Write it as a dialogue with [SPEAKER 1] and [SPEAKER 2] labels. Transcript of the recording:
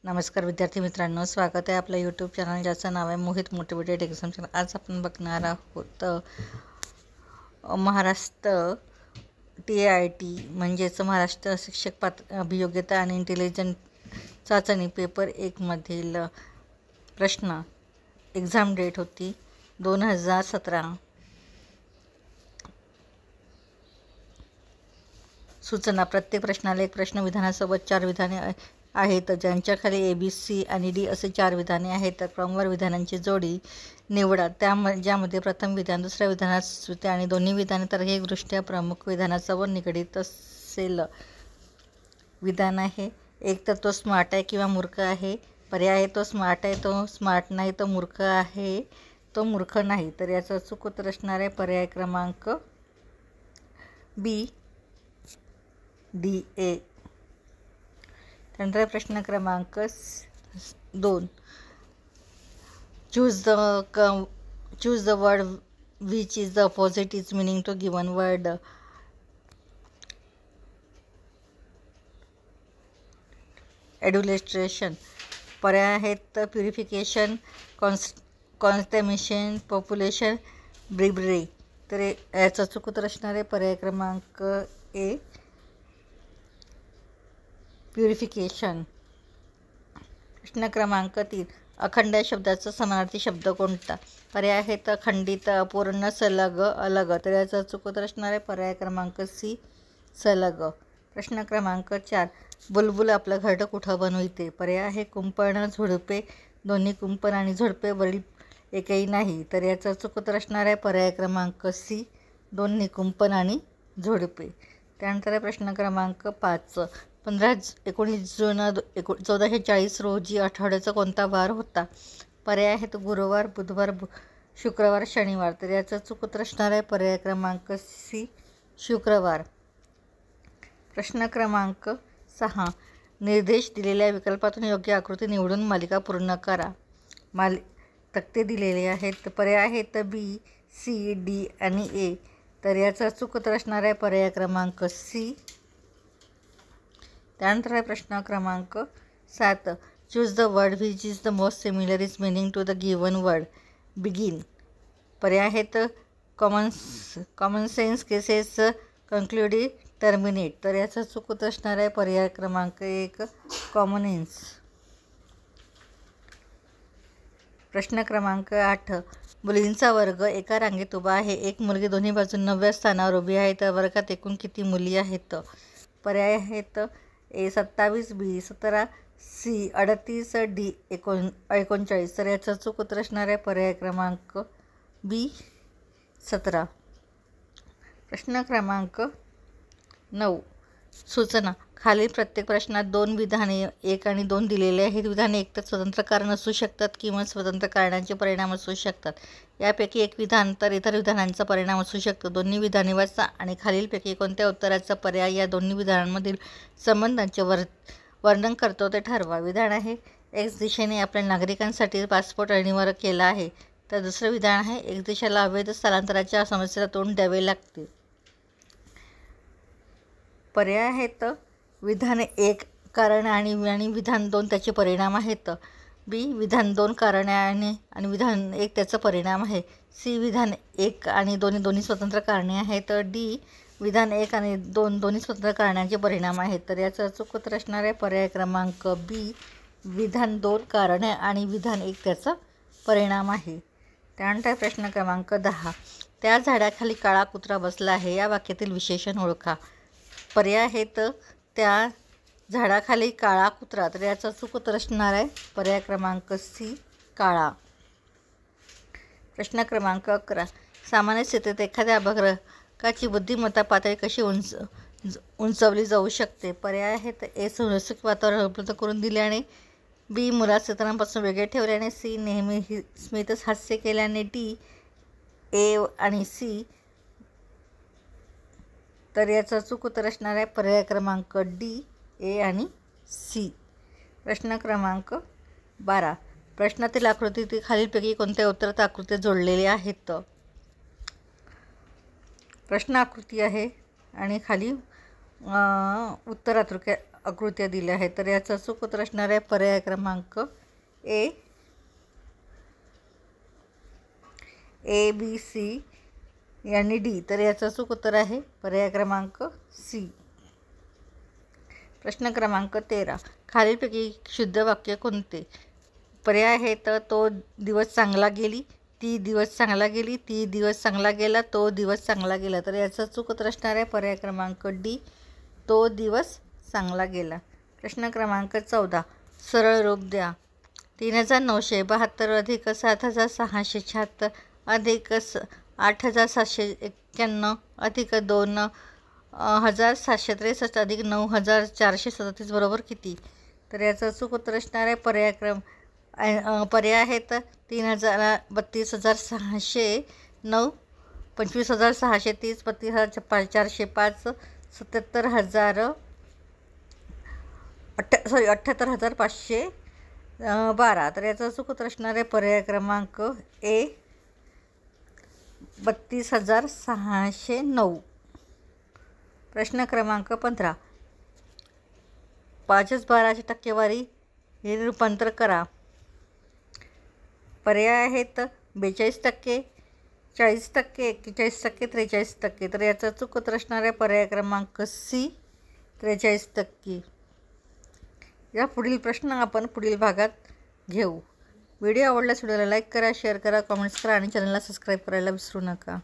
[SPEAKER 1] नमस्कार विद्यार्थी मित्रांनो, स्वागत आहे आपलं यूट्यूब चॅनल ज्याचं नाव आहे मोहित मोटिवेटेड एक्झाम चॅनल। आज आपण बघणार आहोत महाराष्ट्र TIT म्हणजेच महाराष्ट्र शिक्षक अभियोग्यता आणि इंटेलिजंट चाचणी पेपर 1 मधील प्रश्न। एक्झाम डेट होती 2017। सूचना: प्रत्येक प्रश्नाला एक प्रश्न विधानासोबत 4 विधाने आहेत ज्यांच्या खाली ABC आणि D असे 4 विधाने आहेत। तर क्रमवार विधानांची जोडी निवडा ज्यामध्ये प्रथम विधान दुसऱ्या विधानात सुचते आणि दोन्ही विधाने तार्किकदृष्ट्या प्रमुख विधानासोबत निगडीत असेल। विधान आहे: एक तर तो स्मार्ट आहे किंवा मूर्ख आहे। पर्याय आहे: तो स्मार्ट आहे, तो स्मार्ट नाही, तो मूर्ख आहे, तो मूर्ख नाही। तर याचं अचूक उत्तर असणार आहे पर्याय क्रमांक B, D, A। त्यानंतर प्रश्न क्रमांक 2। Choose the word which is the opposite is meaning to given word. Adulteration. पर्याय आहेत प्युरिफिकेशन, कॉन्स्टॅमिनेशन, पॉप्युलेशन, ब्रिबरी। तर याचं अचूक उत्तर असणार आहे पर्याय क्रमांक A, प्युरिफिकेशन। प्रश्न क्रमांक 3। अखंड शब्दाचा समानार्थी शब्द कोणता? पर्याय आहेत अखंडित, अपूर्ण, सलग, अलग। तर याचं अचूक उत्तर असणार आहे पर्याय क्रमांक C, सलग। प्रश्न क्रमांक 4। बुलबुल आपलं घरटं कुठं बनविते? पर्याय आहे कुंपण, झुडपे, दोन्ही कुंपण आणि झुडपे, वरील एकही नाही। तर याचं अचूक उत्तर असणार आहे पर्याय क्रमांक C, दोन्ही कुंपण आणि झुडपे। त्यानंतर प्रश्न क्रमांक 5। 19 जून 1440 रोजी आठवड्याचा कोणता वार होता? पर्याय आहेत गुरुवार, बुधवार, शुक्रवार, शनिवार। तर याचं अचूक उत्तर असणार आहे पर्याय क्रमांक C, शुक्रवार। प्रश्न क्रमांक 6। निर्देश दिलेल्या विकल्पातून योग्य आकृती निवडून मालिका पूर्ण करा। तक्ते दिलेले आहेत। पर्याय आहेत B, C, D आणि A। तर याचं अचूक उत्तर असणार आहे पर्याय क्रमांक C। त्यानंतर प्रश्न क्रमांक 7। Choose the word which is the most similar is meaning to the given word. Begin. पर्याय आहेत common sense, cases, concluding, terminate. तर याचं अचूक उत्तर असणार आहे पर्याय क्रमांक 1, कॉमनेन्स। प्रश्न क्रमांक 8। मुलींचा वर्ग एका रांगेत उभा आहे। एक मुलगी दोन्ही बाजून 9व्या स्थानावर उभी आहे। तर वर्गात एकूण किती मुली आहेत? पर्याय आहेत A, 27, B, 17, C, 38, D, 39। तर याचं अचूक उत्तर असणार आहे पर्याय क्रमांक B, 17। प्रश्न क्रमांक 9। सूचना: खालील प्रत्येक प्रश्नात 2 विधाने 1 आणि 2 दिलेले आहेत। विधाने एकतर स्वतंत्र कारण असू शकतात किंवा स्वतंत्र कारणांचे परिणाम असू शकतात। यापैकी एक विधान तर इतर विधानांचा परिणाम असू शकतो। दोन्ही विधाने वाचा आणि खालीलपैकी कोणत्या उत्तराचा पर्याय या दोन्ही विधानांमधील संबंधांचे वर्णन करतो ते ठरवा। विधान आहे X दिशेने आपल्या नागरिकांसाठी पासपोर्ट अनिवार्य केला आहे। तर दुसरं विधान आहे X देशाला अवैध स्थलांतराच्या समस्येला तोंड द्यावे लागते। पर्याय आहेत विधान 1 कारण आणि विधान 2 त्याचे परिणाम आहेत। B, विधान 2 कारणे आणि विधान 1 त्याचा परिणाम आहे। C, विधान 1 आणि दोन्ही स्वतंत्र कारणे आहेत। D, विधान 1 आणि 2 दोन्ही स्वतंत्र कारणांचे परिणाम आहेत। तर याचं अचूक उत्तर असणार आहे पर्याय क्रमांक B, विधान 2 कारणे आणि विधान 1 त्याचा परिणाम आहे। त्यानंतर प्रश्न क्रमांक 10। त्या झाडाखाली काळा कुत्रा बसला आहे। या वाक्यातील विशेषण ओळखा। पर्याय आहेत त्या झाडाखाली काळा कुत्रा। तर याचं अचूक उत्तर असणार आहे पर्याय क्रमांक C, काळा। प्रश्न क्रमांक 11। सामान्य स्थितीत एखाद्या अभ्यासकाची बुद्धिमत्ता पातळी कशी उंचावली जाऊ शकते? पर्याय आहेत A, सुरक्षित वातावरण उपलब्ध करून दिल्याने, B, मुलास इतरांपासून वेगळे ठेवल्याने, C, नेहमी स्मित हास्य केल्याने, D, A आणि C। तर याचं अचूक उत्तर असणार आहे पर्याय क्रमांक D, A आणि C। प्रश्न क्रमांक 12। प्रश्नातील आकृतीतील खालीलपैकी कोणत्या उत्तरात आकृती जोडलेल्या आहेत? प्रश्न आकृती आहे आणि खाली उत्तर आकृत्या दिल्या आहेत. तर याचा अचूक उत्तर असणार आहे पर्याय क्रमांक ए, बी, सी आणि डी. तर याचं अचूक उत्तर आहे पर्याय क्रमांक सी. प्रश्न क्रमांक 13. खालीलपैकी शुद्ध वाक्य कोणते? पर्याय आहे तर तो दिवस चांगला गेली, ती दिवस चांगला गेली, ती दिवस चांगला गेला, तो दिवस चांगला गेला. तर याचं अचूक उत्तर असणार आहे पर्याय क्रमांक डी, तो दिवस चांगला गेला. प्रश्न क्रमांक 14. सरळ रूप द्या. 3972 अधिक 7676 अधिक 8791 अधिक 2763 अधिक 9437 बरोबर किती? तर याचं अचूक उत्तर असणार आहे पर्याय आहेत 32,609, 25,630, 32,405, 78,512. तर याचं अचूक उत्तर असणार आहे पर्याय क्रमांक ए, 32,609. प्रश्न क्रमांक 15. 5/12 टक्केवारी हे रूपांतर करा. पर्याय आहेत 42%, 40%, 41%, 43%. तर याचं अचूक उत्तर असणार आहे पर्याय क्रमांक सी, 43%. या पुढील प्रश्न आपण पुढील भागात घेऊ. व्हिडिओ आवडल्यास व्हिडिओला लाईक करा, शेअर करा, कमेंट्स करा आणि चॅनलला सबस्क्राईब करायला विसरू नका.